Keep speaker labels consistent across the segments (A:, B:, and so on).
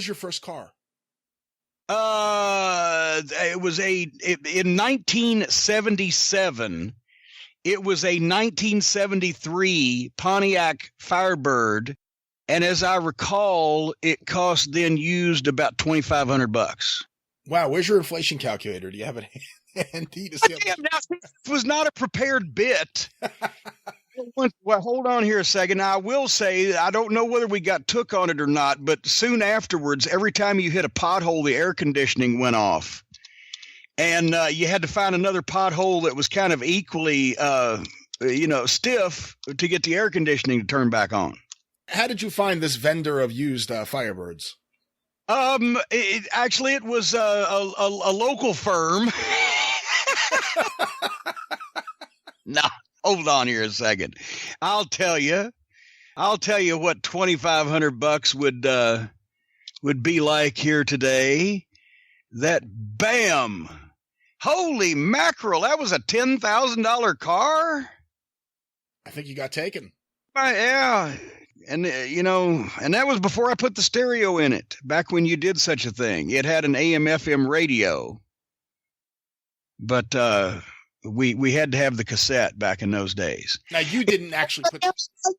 A: was your first car?
B: It was in 1977. It was a 1973 Pontiac Firebird, and as I recall, it cost then used about $2,500.
A: Wow, where's your inflation calculator? Do you have it handy to see?
B: Damn, now, this was not a prepared bit. Well, hold on here a second. Now, I will say, I don't know whether we got took on it or not, but soon afterwards, every time you hit a pothole, the air conditioning went off. And you had to find another pothole that was kind of equally, stiff to get the air conditioning to turn back on.
A: How did you find this vendor of used Firebirds?
B: It was a local firm. No, hold on here a second. I'll tell you what $2,500 would be like here today. That bam. Holy mackerel, that was a $10,000 car?
A: I think you got taken.
B: Yeah. And, and that was before I put the stereo in it, back when you did such a thing. It had an AM/FM radio. But we had to have the cassette back in those days.
A: Now, you didn't actually put...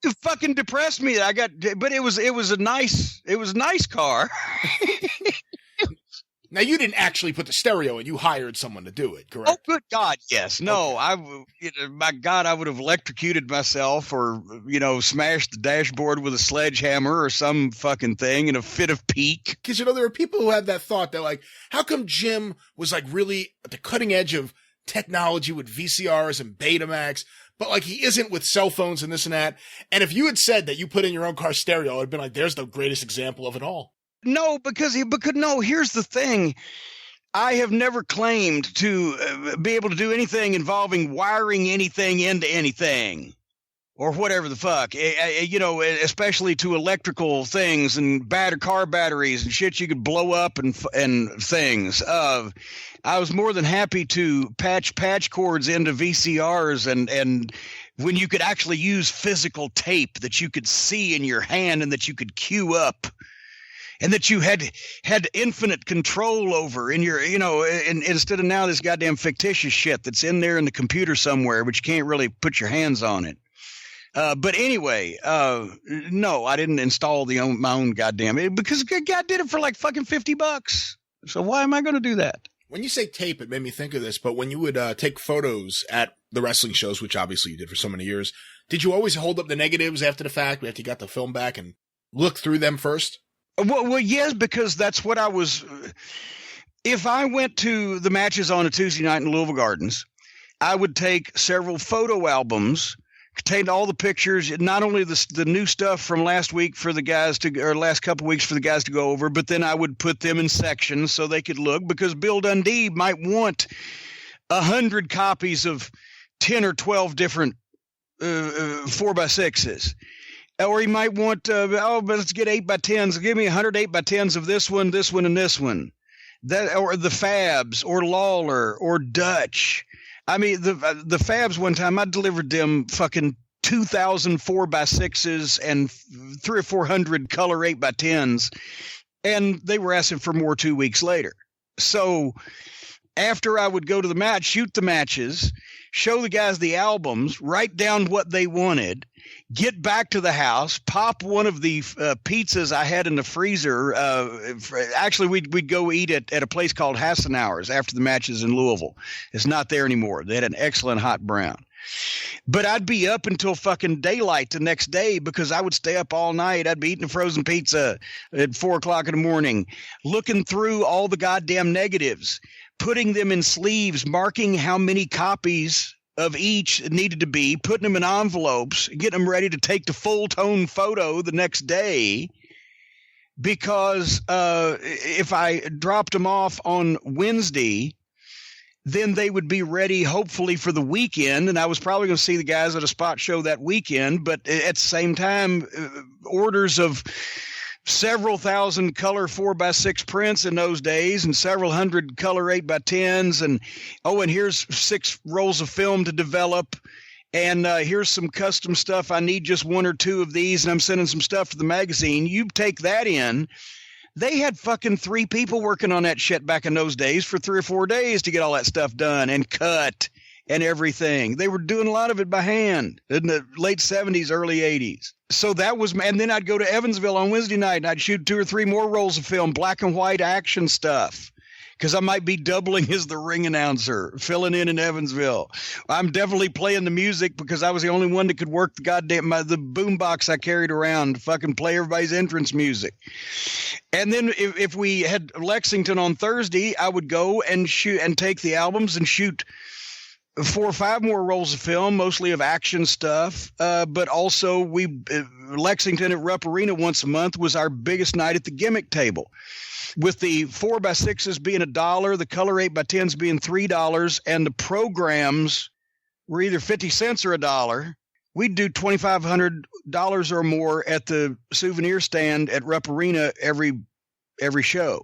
B: You fucking depressed me. But it was a nice car.
A: Now, you didn't actually put the stereo in. You hired someone to do it, correct?
B: Oh, good God, yes. No,
A: okay.
B: My God, I would have electrocuted myself or, smashed the dashboard with a sledgehammer or some fucking thing in a fit of pique.
A: Because, there are people who have that thought. They're like, how come Jim was like really at the cutting edge of technology with VCRs and Betamax, but like he isn't with cell phones and this and that? And if you had said that you put in your own car stereo, I'd been like, there's the greatest example of it all.
B: No, because here's the thing. I have never claimed to be able to do anything involving wiring anything into anything or whatever the fuck, especially to electrical things and car batteries and shit you could blow up and things. I was more than happy to patch cords into VCRs and when you could actually use physical tape that you could see in your hand and that you could cue up. And that you had infinite control over in your, and instead of now this goddamn fictitious shit that's in there in the computer somewhere, but you can't really put your hands on it. But anyway, no, I didn't install my own goddamn, because God did it for like fucking $50. So why am I going to do that?
A: When you say tape, it made me think of this, but when you would take photos at the wrestling shows, which obviously you did for so many years, did you always hold up the negatives after the fact, after you got the film back, and look through them first?
B: Well, yes, because that's what I was. If I went to the matches on a Tuesday night in Louisville Gardens, I would take several photo albums, contained all the pictures, not only the new stuff from last week for the guys last couple of weeks for the guys to go over, but then I would put them in sections so they could look, because Bill Dundee might want 100 copies of 10 or 12 different 4x6s. Or he might want, but let's get 8x10s. Give me 100 8x10s of this one, and this one. Or the Fabs, or Lawler, or Dutch. I mean, the Fabs one time, I delivered them fucking 2,000 4x6s and 300 or 400 color 8x10s. And they were asking for more 2 weeks later. So after I would go to the match, shoot the matches, show the guys the albums, write down what they wanted, get back to the house, pop one of the pizzas I had in the freezer. Actually, we'd go eat at a place called Hassenauer's after the matches in Louisville. It's not there anymore. They had an excellent hot brown. But I'd be up until fucking daylight the next day because I would stay up all night. I'd be eating a frozen pizza at 4 o'clock in the morning, looking through all the goddamn negatives, putting them in sleeves, marking how many copies of each needed to be, putting them in envelopes, getting them ready to take the full tone photo the next day. Because if I dropped them off on Wednesday, then they would be ready hopefully for the weekend. And I was probably going to see the guys at a spot show that weekend. But at the same time, orders of several thousand color 4x6 prints in those days and several hundred color 8x10s. And here's 6 rolls of film to develop. And here's some custom stuff. I need just 1 or 2 of these. And I'm sending some stuff to the magazine. You take that in. They had fucking 3 people working on that shit back in those days for 3 or 4 days to get all that stuff done and cut and everything. They were doing a lot of it by hand in the late 70s, early 80s. So that was, and then I'd go to Evansville on Wednesday night and I'd shoot 2 or 3 more rolls of film, black and white action stuff. Because I might be doubling as the ring announcer, filling in Evansville. I'm definitely playing the music because I was the only one that could work the the boombox I carried around, fucking play everybody's entrance music. And then if we had Lexington on Thursday, I would go and shoot and take the albums and shoot 4 or 5 more rolls of film, mostly of action stuff. But also Lexington at Rupp Arena once a month was our biggest night at the gimmick table. With the 4x6s being $1, the color 8x10s being $3, and the programs were either 50 cents or $1, we'd do $2,500 or more at the souvenir stand at Rupp Arena every show.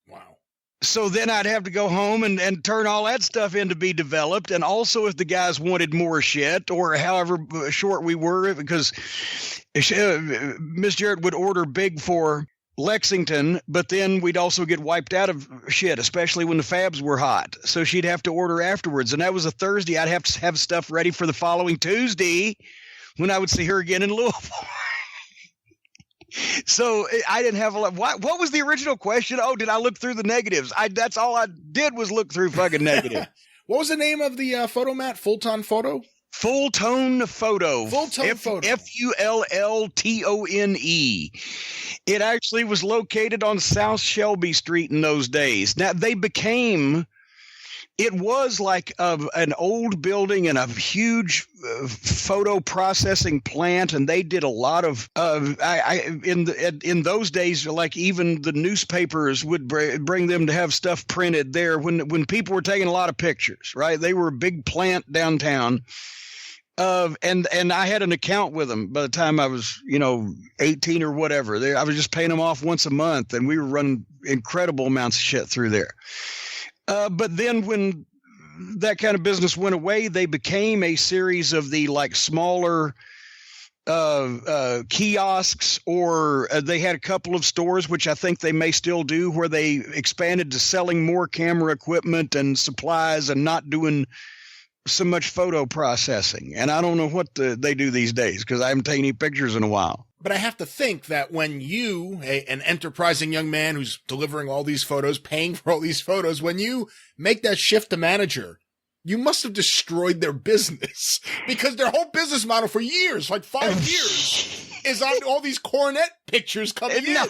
A: Wow.
B: So then I'd have to go home and turn all that stuff in to be developed. And also if the guys wanted more shit or however short we were, because Miss Jarrett would order big for Lexington, but then we'd also get wiped out of shit, especially when the fabs were hot. So she'd have to order afterwards. And that was a Thursday. I'd have to have stuff ready for the following Tuesday when I would see her again in Louisville. So I didn't have a lot. What was the original question? Oh, did I look through the negatives? That's all I did was look through fucking negatives.
A: What was the name of the photo, Matt? Full-Tone Photo?
B: Full-Tone Photo.
A: Full-Tone Photo.
B: Fulltone. It actually was located on South Shelby Street in those days. Now, it was like an old building and a huge photo processing plant, and they did a lot of in those days, like even the newspapers would bring them to have stuff printed there when people were taking a lot of pictures, right? They were a big plant downtown. And I had an account with them by the time I was, 18 or whatever. I was just paying them off once a month, and we were running incredible amounts of shit through there. But then when that kind of business went away, they became a series of the smaller kiosks, or they had a couple of stores, which I think they may still do, where they expanded to selling more camera equipment and supplies and not doing so much photo processing. And I don't know what they do these days because I haven't taken any pictures in a while.
A: But I have to think that when you, an enterprising young man who's delivering all these photos, paying for all these photos, when you make that shift to manager, you must have destroyed their business because their whole business model for years, like 5 years, is on all these Cornette pictures coming in.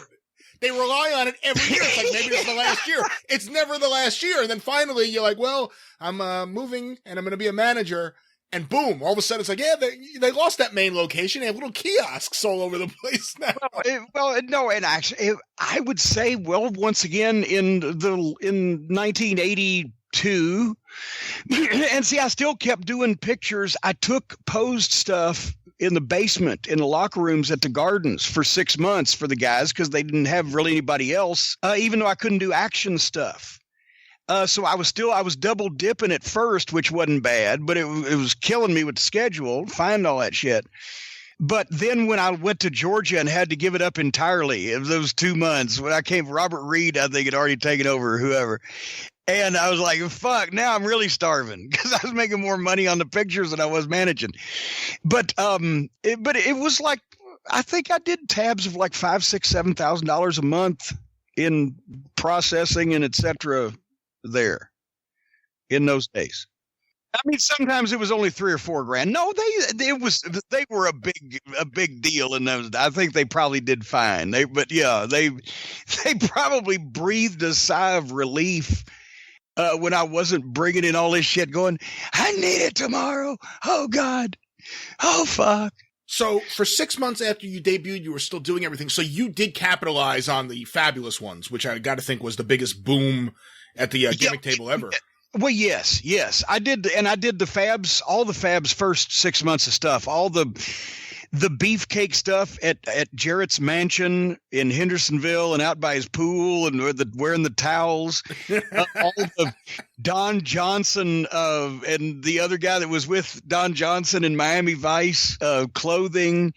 A: They rely on it every year. It's like, maybe it's the last year. It's never the last year. And then finally you're like, well, I'm moving and I'm going to be a manager. And boom, all of a sudden it's like, yeah, they lost that main location. They have little kiosks all over the place now.
B: No, and actually, I would say, once again, in 1982, and see, I still kept doing pictures. I posed stuff in the basement, in the locker rooms at the Gardens for 6 months for the guys because they didn't have really anybody else, even though I couldn't do action stuff. So I was double dipping at first, which wasn't bad, but it was killing me with the schedule, finding all that shit. But then when I went to Georgia and had to give it up entirely of those 2 months, when I came, Robert Reed, I think, had already taken over, or whoever. And I was like, fuck, now I'm really starving because I was making more money on the pictures than I was managing. But it was like, I think I did tabs of like $5,000, $6,000, $7,000 a month in processing and et cetera there in those days. I mean, sometimes it was only $3,000 or $4,000. No, they were a big deal in those. I think they probably did fine. They probably breathed a sigh of relief when I wasn't bringing in all this shit going, I need it tomorrow. Oh, God. Oh, fuck.
A: So for 6 months after you debuted, you were still doing everything. So you did capitalize on the Fabulous Ones, which I got to think was the biggest boom at the gimmick table ever.
B: Well, yes. I did. And I did all the Fabs first 6 months of stuff. All the the beefcake stuff at Jarrett's mansion in Hendersonville and out by his pool and wearing the towels, all the Don Johnson and the other guy that was with Don Johnson in Miami Vice clothing,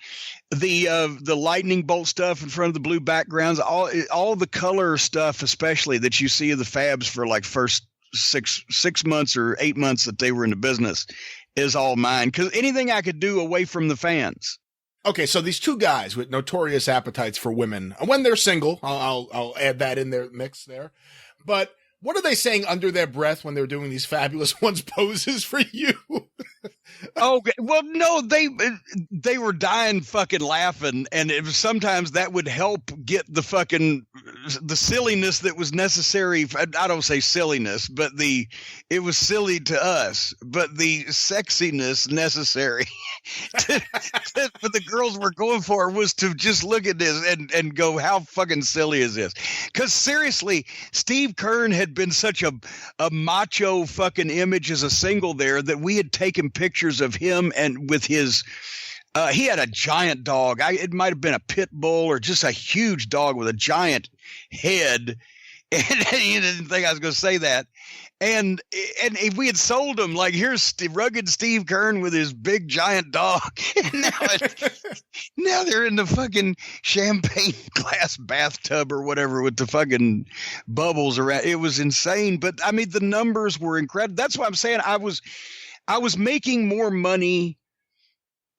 B: the lightning bolt stuff in front of the blue backgrounds, all the color stuff, especially that you see of the Fabs for like first six months or 8 months that they were in the business, is all mine, because anything I could do away from the fans.
A: Okay, so these two guys with notorious appetites for women, when they're single, I'll add that in their mix there. But what are they saying under their breath when they're doing these Fabulous Ones poses for you?
B: Okay, well, no, they were dying fucking laughing, and sometimes that would help get the silliness that was necessary. I don't say silliness, but it was silly to us, but the sexiness necessary that the girls were going for was to just look at this and go, how fucking silly is this? Because seriously, Steve Kern had been such a macho fucking image as a single there that we had taken pictures of him and with his he had a giant dog. It might have been a pit bull or just a huge dog with a giant head, and he didn't think I was going to say that. And we had sold him like, here's rugged Steve Kern with his big giant dog. Now they're in the fucking champagne glass bathtub or whatever with the fucking bubbles around. It was insane. But I mean, the numbers were incredible. That's why I'm saying I was making more money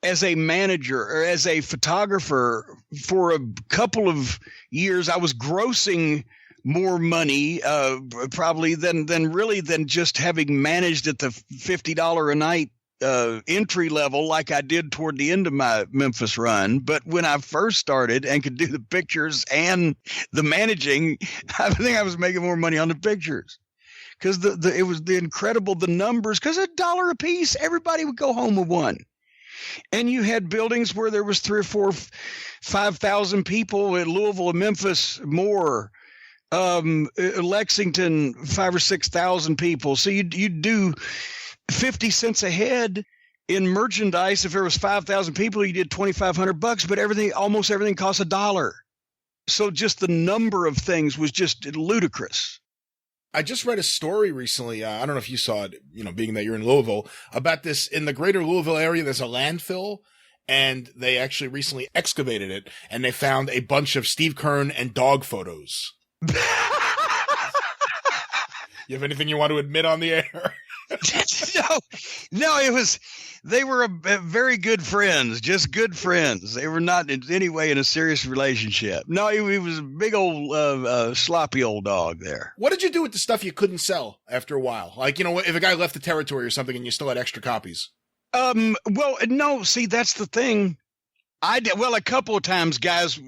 B: as a manager or as a photographer for a couple of years. I was grossing more money probably than just having managed at the $50 a night entry level like I did toward the end of my Memphis run. But when I first started and could do the pictures and the managing, I think I was making more money on the pictures. Because it was the incredible, the numbers, because $1 a piece, everybody would go home with one. And you had buildings where there was 3,000 or 4,000, 5,000 people in Louisville and Memphis, more. Lexington, 5,000 or 6,000 people. So you do 50 cents a head in merchandise. If there was 5,000 people, you did $2,500, but almost everything costs $1. So just the number of things was just ludicrous.
A: I just read a story recently. I don't know if you saw it, being that you're in Louisville, about this in the greater Louisville area. There's a landfill, and they actually recently excavated it, and they found a bunch of Steve Kern and dog photos. You have anything you want to admit on the air?
B: No, they were very good friends, just good friends. They were not in any way in a serious relationship. No, he was a big old sloppy old dog there.
A: What did you do with the stuff you couldn't sell after a while? Like, if a guy left the territory or something and you still had extra copies?
B: Well, no, see, that's the thing. A couple of times, guys,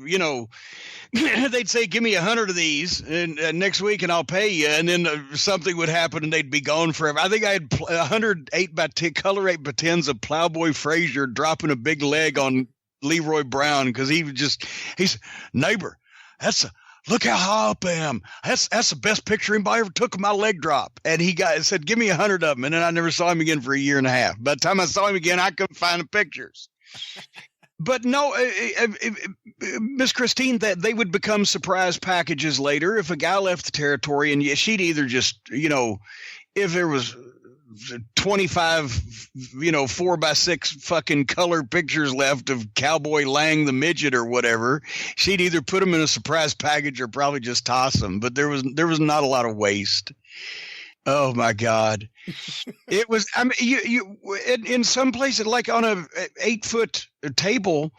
B: they'd say, give me 100 of these and next week and I'll pay you. And then something would happen and they'd be gone forever. I think I had 100 color 8x10s of Plowboy Frazier dropping a big leg on Leroy Brown. Cause he's neighbor. Look how high up I am. That's the best picture anybody ever took of my leg drop. And he said, give me 100 of them. And then I never saw him again for a year and a half. By the time I saw him again, I couldn't find the pictures. But no, Miss Christine, that they would become surprise packages later. If a guy left the territory, and she'd either just, if there was 25, 4x6 fucking color pictures left of Cowboy Lang the midget or whatever, she'd either put them in a surprise package or probably just toss them. But there was not a lot of waste. Oh my God. It was, I mean, you in some places, like on a 8-foot table,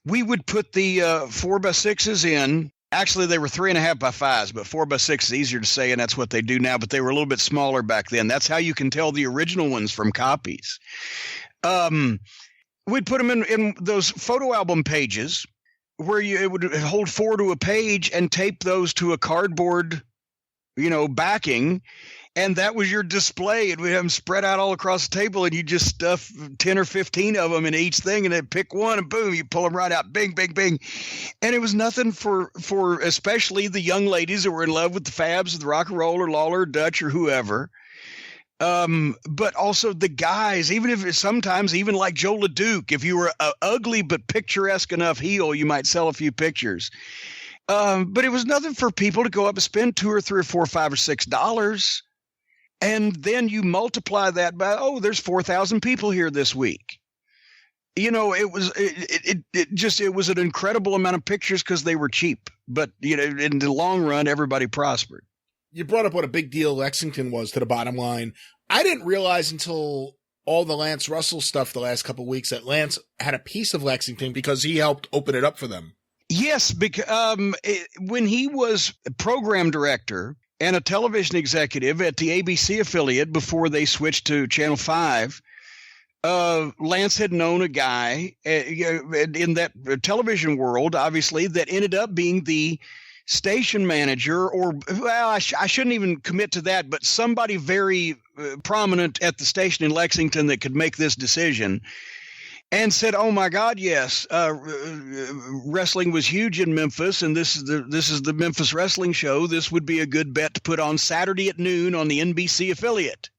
B: we would put the 4x6s in. Actually, they were 3.5x5s, but 4x6 is easier to say, and that's what they do now. But they were a little bit smaller back then. That's how you can tell the original ones from copies. We'd put them in those photo album pages where it would hold 4 to a page and tape those to a cardboard, backing. And that was your display. And we'd have them spread out all across the table, and you just stuff 10 or 15 of them in each thing, and then pick one, and boom, you pull them right out. Bing, bing, bing. And it was nothing for especially the young ladies that were in love with the Fabs, the rock and roll or Lawler or Dutch or whoever. But also the guys, even if sometimes even like Joe LeDuc, if you were a ugly but picturesque enough heel, you might sell a few pictures. But it was nothing for people to go up and spend $2 or $3 or $4 or $5 or $6. And then you multiply that by, there's 4,000 people here this week. It was an incredible amount of pictures because they were cheap. But, in the long run, everybody prospered.
A: You brought up what a big deal Lexington was to the bottom line. I didn't realize until all the Lance Russell stuff the last couple of weeks that Lance had a piece of Lexington because he helped open it up for them.
B: Yes, because when he was program director and a television executive at the ABC affiliate before they switched to Channel 5, Lance had known a guy in that television world, obviously, that ended up being the station manager, I shouldn't even commit to that, but somebody very prominent at the station in Lexington that could make this decision, and said, "Oh my God, yes, wrestling was huge in Memphis, and this is the Memphis Wrestling Show. This would be a good bet to put on Saturday at noon on the NBC affiliate."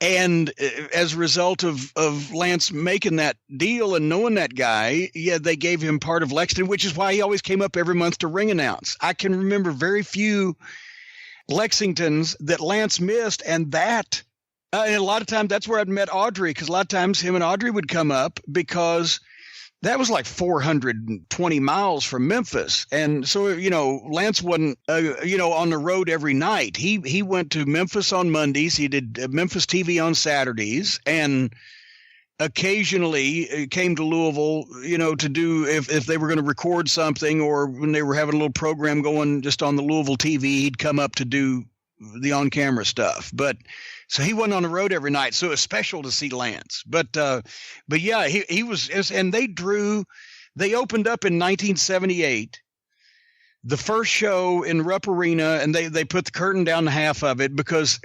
B: And as a result of Lance making that deal and knowing that guy, they gave him part of Lexington, which is why he always came up every month to ring announce. I can remember very few Lexingtons that Lance missed, and that and a lot of times that's where I'd met Audrey, because a lot of times him and Audrey would come up because that was like 420 miles from Memphis. And so, Lance wasn't, on the road every night. He went to Memphis on Mondays. He did Memphis TV on Saturdays, and occasionally came to Louisville, to do, if they were going to record something, or when they were having a little program going just on the Louisville TV, he'd come up to do the on-camera stuff. But so he wasn't on the road every night, so it was special to see Lance. But yeah, he was, and they opened up in 1978, the first show in Rupp Arena, and they put the curtain down to half of it because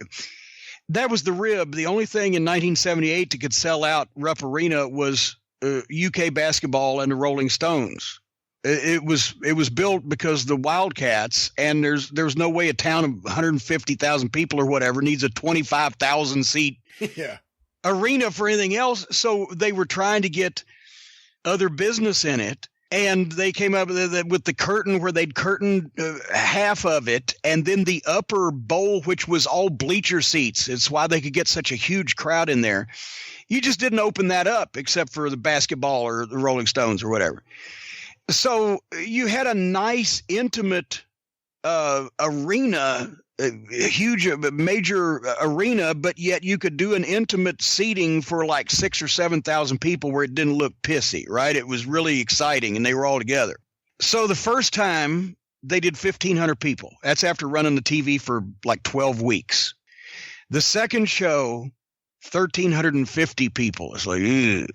B: that was the rib. The only thing in 1978 that could sell out Rupp Arena was UK basketball and the Rolling Stones. It was built because the Wildcats, and there's no way a town of 150,000 people or whatever needs a 25,000 seat arena for anything else. So they were trying to get other business in it, and they came up with the curtain where they'd curtain half of it, and then the upper bowl, which was all bleacher seats. It's why they could get such a huge crowd in there. You just didn't open that up except for the basketball or the Rolling Stones or whatever. So you had a nice, intimate arena, a huge, major arena, but yet you could do an intimate seating for like 6,000 or 7,000 people where it didn't look pissy, right? It was really exciting, and they were all together. So the first time they did 1,500 people. That's after running the TV for like 12 weeks. The second show, 1,350 people. It's like, ugh.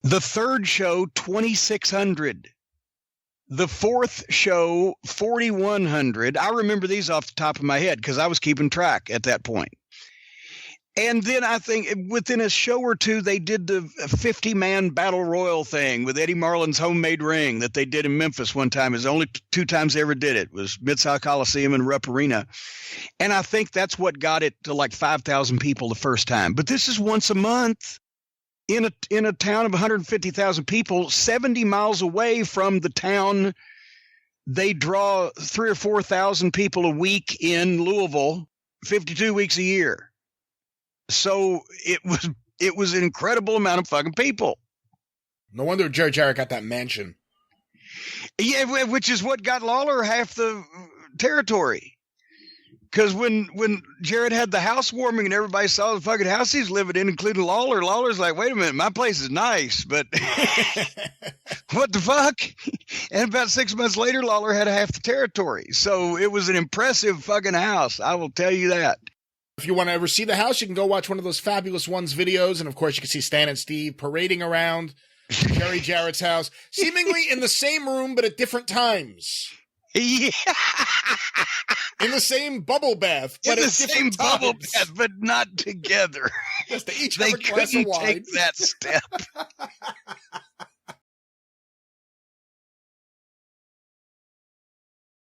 B: The third show, 2,600. The fourth show, 4,100. I remember these off the top of my head because I was keeping track at that point. And then I think within a show or two, they did the 50-man battle royal thing with Eddie Marlin's homemade ring that they did in Memphis one time. It was only 2 times they ever did it. It was Mid-South Coliseum and Rupp Arena. And I think that's what got it to like 5,000 people the first time. But this is once a month. In a town of 150,000 people, 70 miles away from the town, they draw 3,000 or 4,000 people a week in Louisville, 52 weeks a year. So it was an incredible amount of fucking people.
A: No wonder Jerry Jarrett got that mansion.
B: Yeah, which is what got Lawler half the territory. Because when Jarrett had the housewarming and everybody saw the fucking house he's living in, including Lawler's like, wait a minute, my place is nice, but what the fuck? And about 6 months later, Lawler had half the territory. So it was an impressive fucking house. I will tell you that.
A: If you want to ever see the house, you can go watch one of those Fabulous Ones videos. And of course, you can see Stan and Steve parading around Jerry Jarrett's house, seemingly in the same room, but at different times.
B: Yeah.
A: In the same bubble bath, but
B: in the same bubble bath, but not together.
A: Yes, they each
B: have
A: a glass of wine.
B: Take that step.